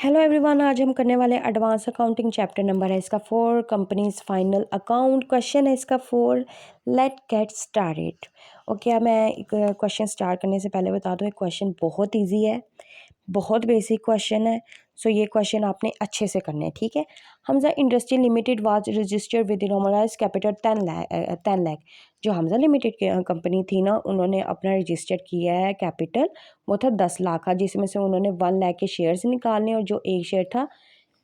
Hello everyone, आज हम करने वाले एडवांस अकाउंटिंग चैप्टर नंबर है इसका 4 कंपनीज फाइनल अकाउंट। क्वेश्चन है इसका 4। Let get started. ओके, अब मैं क्वेश्चन स्टार्ट करने से पहले बता दूं, एक क्वेश्चन बहुत इजी है, बहुत बेसिक क्वेश्चन है। सो ये क्वेश्चन आपने अच्छे से करने हैं, ठीक है। Hamza industry limited was registered with normalise capital 10 lakh. जो हमजा लिमिटेड कंपनी थी ना, उन्होंने अपना रजिस्टर किया है कैपिटल, वो था 10 लाख का, जिसमें से उन्होंने 1 लाख के शेयर्स निकालने और जो एक शेयर था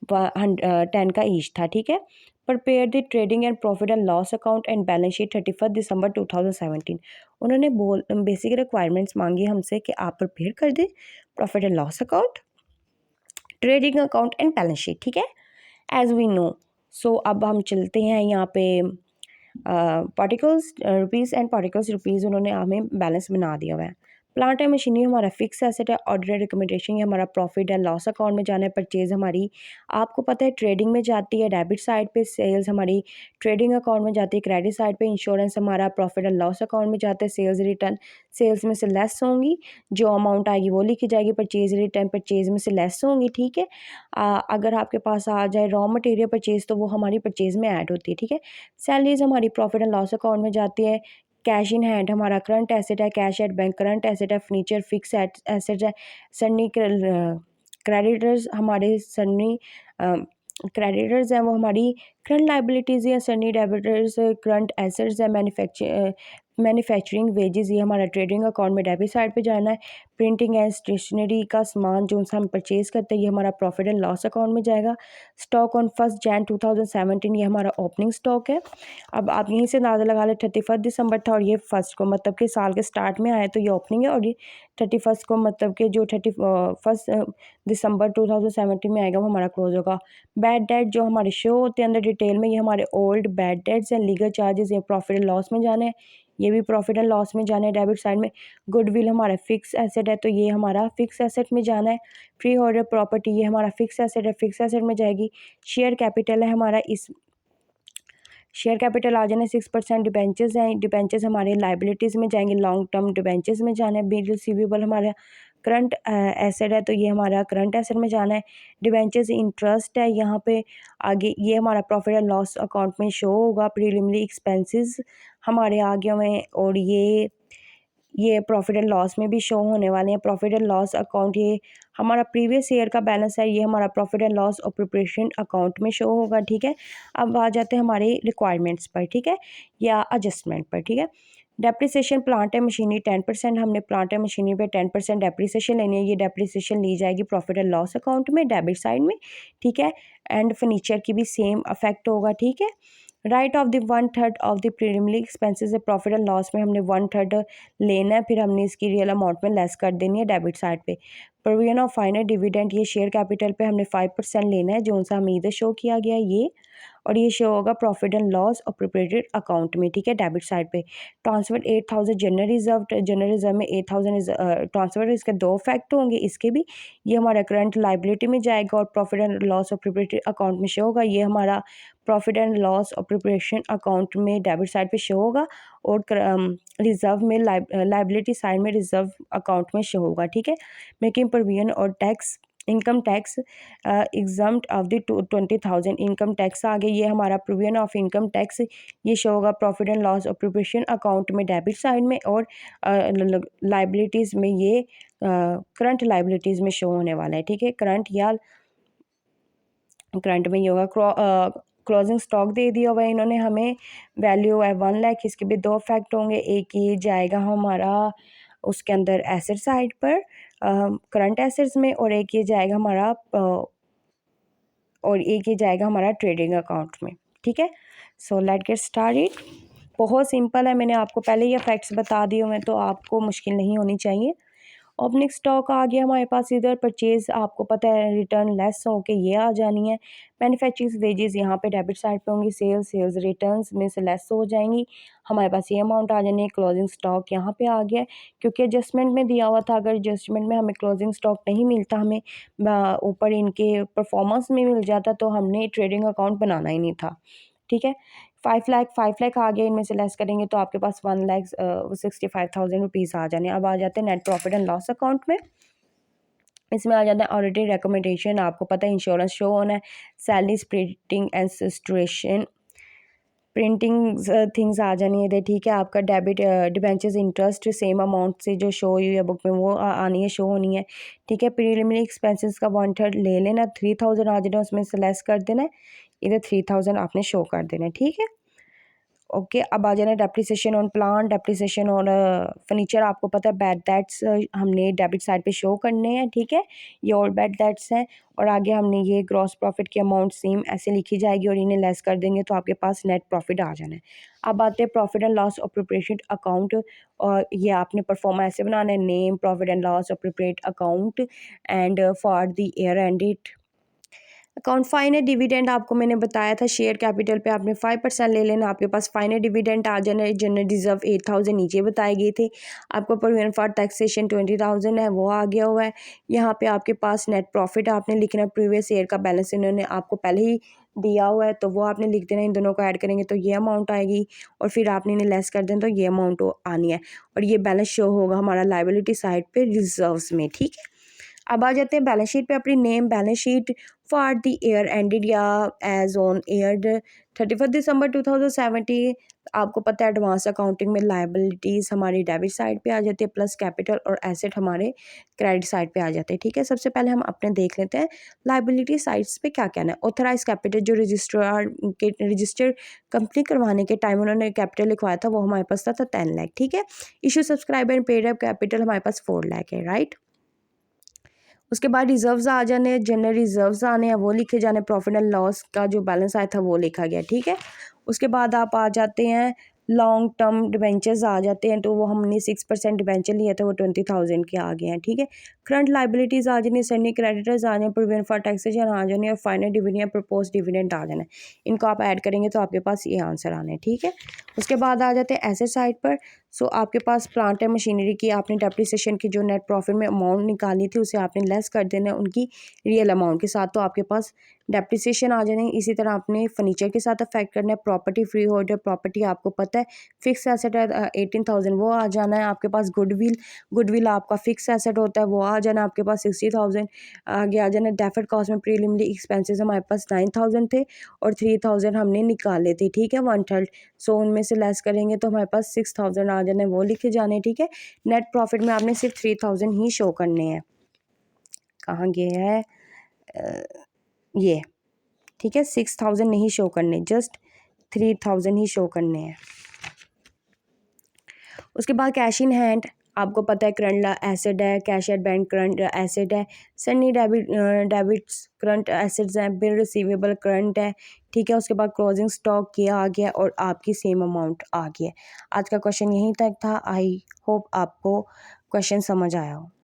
10 का ईच था, ठीक है। Prepare the trading and profit and loss account and balance sheet 31 दिसंबर 2017। उन्होंने बेसिक रिक्वायरमेंट्स मांगी हमसे कि आप प्रिपेयर कर दें profit and loss account, trading account and balance sheet, ठीक है, एज वी नो। सो अब हम चलते हैं यहाँ पे particles rupees and particles rupees उन्होंने हमें बैलेंस बना दिया हुआ है। प्लांट एंड मशीनरी हमारा फिक्स एसेट है। ऑर्डर रिकमेंडेशन ये हमारा प्रॉफिट एंड लॉस अकाउंट में जाना है। परचेज हमारी आपको पता है ट्रेडिंग में जाती है, डेबिट साइड पे। सेल्स हमारी ट्रेडिंग अकाउंट में जाती है, क्रेडिट साइड पे। इंश्योरेंस हमारा प्रॉफिट एंड लॉस अकाउंट में जाता है। सेल्स रिटर्न सेल्स में से लेस होंगी, जो अमाउंट आएगी वो लिखी जाएगी। परचेज रिटर्न परचेज में से लेस होंगी, ठीक है। अगर आपके पास आ जाए रॉ मटेरियल परचेज तो वो हमारी परचेज में ऐड होती है, ठीक है। सैलरीज हमारी प्रॉफिट एंड लॉस अकाउंट में जाती है। कैश इन हैंड हमारा करंट एसेट है। Cash at bank current asset है। फर्नीचर फिक्स एसेट है। सन्नी क्रेडिटर्स हमारे सन्नी क्रेडिटर्स हैं, वो हमारी करंट लाइबिलिटीज़ है। सन्नी डेबिटर्स करंट एसेट्स है। मैन्युफैक्चरिंग वेजेस ये हमारा ट्रेडिंग अकाउंट में डेबिट साइड पे जाना है। प्रिंटिंग एंड स्टेशनरी का सामान जो हम परचेज करते हैं ये हमारा प्रॉफिट एंड लॉस अकाउंट में जाएगा। स्टॉक ऑन 1 जनवरी 2017 ये हमारा ओपनिंग स्टॉक है। अब आप यहीं से अंदाज़ा लगा ले, 31 दिसंबर था और ये फर्स्ट को मतलब कि साल के स्टार्ट में आया तो ये ओपनिंग है, और ये 31 को मतलब कि जो 31 दिसंबर 2017 में आएगा वो हमारा क्लोज होगा। बैड डेट जो हमारे शो होते हैं अंदर डिटेल में, ये हमारे ओल्ड बैड डेट्स हैं। लीगल चार्जेस ये प्रॉफिट एंड लॉस में जाने हैं, ये भी प्रॉफिट एंड लॉस में जाना है। डेबिट साइड में गुडविल हमारा फिक्स एसेट है तो ये हमारा फिक्स एसेट में जाना है। फ्री होल्डर प्रॉपर्टी ये हमारा फिक्स एसेट है, फिक्स एसेट में जाएगी। शेयर कैपिटल है हमारा, इस शेयर कैपिटल आ जाना। 6% डिबेंचर्स हैं, डिबेंचर्स हमारे लाइबिलिटीज़ में जाएंगे, लॉन्ग टर्म डिबेंचर्स में जाना है। बिल रिसीवेबल हमारा करंट एसेट है तो ये हमारा करंट एसेट में जाना है। डिबेंचर्स इंटरेस्ट है यहाँ पे आगे, ये हमारा प्रॉफिट एंड लॉस अकाउंट में शो होगा। प्रीलिमिनरी एक्सपेंसेस हमारे आगे हुए और ये प्रॉफिट एंड लॉस में भी शो होने वाले हैं। प्रॉफिट एंड लॉस अकाउंट ये हमारा प्रीवियस ईयर का बैलेंस है, ये हमारा profit and loss appropriation account में शो होगा, ठीक है। अब आ जाते हैं हमारे रिक्वायरमेंट्स पर, ठीक है, या एडजस्टमेंट पर, ठीक है। डेप्रिसिएशन प्लांट एंड मशीनरी 10%, हमने प्लांट एंड मशीनरी पे 10% डेप्रिसिएशन लेनी है। ये डेप्रिसिएशन ली जाएगी प्रॉफिट एंड लॉस अकाउंट में डेबिट साइड में, ठीक है। एंड फर्नीचर की भी सेम अफेक्ट होगा, ठीक है। Right of the 1/3 of the preliminary expenses है। प्रॉफिट एंड लॉस में हमने 1/3 लेना है, फिर हमने इसकी रियल अमाउंट में लेस कर देनी है डेबिट साइड पे। प्रोविजन ऑफ फाइनल डिविडेंड ये शेयर कैपिटल पे हमने 5% लेना है, जो सा हमें इधर शो किया गया है ये, और ये शो होगा प्रॉफिट एंड लॉस और प्रिपरेटेड अकाउंट में, ठीक है, डेबिट साइड पे। ट्रांसफर 8000 जनरल रिजर्व में 8000 ट्रांसफर, इसके दो फैक्ट होंगे इसके भी। ये हमारा करंट लाइबिलिटी में जाएगा और प्रॉफिट एंड लॉस और प्रिपरेटेड अकाउंट में शो होगा। ये हमारा profit and loss appropriation account में डेबिट साइड पे शो होगा, और रिजर्व में लाइबिलिटी साइड में रिजर्व अकाउंट में शो होगा, ठीक है। मेकिंग प्रोविजन और tax income tax exempt of the 20,000 income tax आ गई, ये हमारा प्रोविजन ऑफ इनकम टैक्स ये शो होगा profit and loss appropriation account में डेबिट साइड में, और लाइबिलिटीज़ में ये करंट लाइबिलिटीज़ में शो होने वाला है, ठीक है। करंट में ये होगा। क्लोजिंग स्टॉक दे दिया हुआ है इन्होंने हमें, वैल्यू है 1 लाख। इसके भी दो फैक्ट होंगे, एक ये जाएगा हमारा उसके अंदर एसेट साइड पर करंट एसेट्स में, और एक ये जाएगा हमारा ट्रेडिंग अकाउंट में, ठीक है। So let get started. बहुत सिंपल है, मैंने आपको पहले ये फैक्ट्स बता दिए हुए हैं तो आपको मुश्किल नहीं होनी चाहिए। ओपनिंग स्टॉक आ गया हमारे पास इधर। परचेज आपको पता है रिटर्न लेस हो के ये आ जानी है। मैन्युफैक्चरिंग वेजेस यहाँ पे डेबिट साइड पे होंगी। सेल्स रिटर्न्स में से लेस हो जाएंगी, हमारे पास ये अमाउंट आ जानी है। क्लोजिंग स्टॉक यहाँ पे आ गया है क्योंकि एडजस्टमेंट में दिया हुआ था। अगर एडजस्टमेंट में हमें क्लोजिंग स्टॉक नहीं मिलता, हमें ऊपर इनके परफॉर्मेंस में मिल जाता तो हमने ट्रेडिंग अकाउंट बनाना ही नहीं था, ठीक है। 5 लाख आ गया, इनमें से लेस करेंगे तो आपके पास 1,65,000 रुपीज़ आ जाने। अब आ जाते हैं net profit and loss account में। इसमें आ जाता है ऑडिटेड रिकमेंडेशन, आपको पता है इंश्योरेंस शो होना है, salary printing and stationery printing things आ जानी है, ठीक है। आपका debit debentures interest same amount से जो शो हुई है बुक में वो आनी है, शो होनी है, ठीक है। प्रीलिमिनरी एक्सपेंसेस का 1/3 ले लेना, 3000 आ जाना, उसमें से लेस कर देना है, इधर 3000 आपने शो कर देना है, ठीक है। ओके, अब आ जाना depreciation on plant, depreciation on furniture, आपको पता है बैड डेट्स हमने डेबिट साइड पे शो करने हैं, ठीक है। ये और बैड डेट्स हैं, और आगे हमने ये ग्रॉस प्रॉफिट की अमाउंट सेम ऐसे लिखी जाएगी और इन्हें लेस कर देंगे तो आपके पास नेट प्रॉफिट आ जाना है। अब आते हैं profit and loss appropriation account, और ये आपने परफॉर्मा ऐसे बनाना है, name profit and loss appropriate account and for the year ended account. Final dividend आपको मैंने बताया था, शेयर कैपिटल पे आपने 5% ले लेना, आपके पास फाइनल डिविडेंड आ जाना है। जनरल रिजर्व 8000 नीचे बताए गए थे, आपको प्रोविजन फॉर टैक्सेशन 20000 है, वो आ गया हुआ है। यहाँ पे आपके पास नेट प्रॉफिट आपने लिखना, प्रीवियस ईयर का बैलेंस इन्होंने आपको पहले ही दिया हुआ है तो वो आपने लिख देना, इन दोनों को ऐड करेंगे तो ये अमाउंट आएगी, और फिर आपने इन्हें लेस कर देना तो ये अमाउंट आनी है, और ये बैलेंस शो होगा हमारा लाइबिलिटी साइड पे रिजर्व्स में, ठीक है। अब आ जाते हैं बैलेंस शीट पे, अपनी name balance sheet for the year ended या एज ऑन ईयर 31 दिसंबर 2017। आपको पता है एडवांस अकाउंटिंग में लाइबिलिटीज़ हमारी डेबिट साइड पे आ जाती है, प्लस कैपिटल और एसेट हमारे क्रेडिट साइड पे आ जाते हैं, ठीक है। सबसे पहले हम अपने देख लेते हैं लाइबिलिटी साइड्स पे क्या कहना है। ऑथराइज कैपिटल, जो रजिस्ट्रार के रजिस्टर कंपनी करवाने के टाइम उन्होंने कैपिटल लिखवाया था वो हमारे पास था 10 लाख, ठीक है। Issue subscriber and paid up capital हमारे पास 4 लाख है, राइट। उसके बाद रिजर्व्स आ जाने, जनरल रिजर्व्स आने हैं, वो लिखे जाने, प्रॉफिट एंड लॉस का जो बैलेंस आया था वो लिखा गया, ठीक है। उसके बाद आप आ जाते हैं लॉन्ग टर्म डिबेंचर्स आ जाते हैं, तो वो हमने 6% डिबेंचर लिया था, वो 20,000 के आ गए हैं, ठीक है। करंट लाइबिलिटीज़ आ जानी, सनी क्रेडिटर्स आ जाए, प्रोविजन फॉर टैक्सेशन आ जानी, और फाइनल डिविडेंड प्रपोज डिविडेंड आ जाना है। इनको आप ऐड करेंगे तो आपके पास ये आंसर आने, ठीक है। उसके बाद आ जाते हैं एसेट साइड पर। सो आपके पास प्लांट एंड मशीनरी की आपने डेप्रिसिएशन की जो नेट प्रॉफिट में अमाउंट निकाली थी उसे आपने लेस कर देना है उनकी रियल अमाउंट के साथ, तो आपके पास डेप्रिसिएशन आ जाने। इसी तरह आपने फर्नीचर के साथ अफेक्ट करना है, प्रॉपर्टी फ्री होल्डर प्रॉपर्टी आपको पता है फिक्स एसेट है 18,000 वो आ जाना है। आपके पास गुडविल आपका फिक्स एसेट होता है वो आ जाना, आपके पास 60,000 आगे आ जाना। डेफर्ड कॉस्ट में प्रीलिमिनरी एक्सपेंसेस हमारे पास 9,000 थे और 3,000 हमने निकाले थे, ठीक है, 1/3। सो उनमें से लेस करेंगे तो हमारे पास 6,000 आ जाने, वो लिखे जाने, ठीक है। नेट प्रॉफिट में आपने सिर्फ 3,000 ही शो करने हैं। कहाँ गया है ये, ठीक है, 6,000 नहीं शो करने, जस्ट 3,000 ही शो करने हैं। उसके बाद कैश इन हैंड, आपको पता है करंट एसेट है, cash at bank current asset है, सनी डेबिट्स करंट एसेट्स हैं, बिल रिसीवेबल करंट है, ठीक है। उसके बाद क्लोजिंग स्टॉक किया आ गया और आपकी सेम अमाउंट आ गया। आज का क्वेश्चन यहीं तक था। आई होप आपको क्वेश्चन समझ आया हो।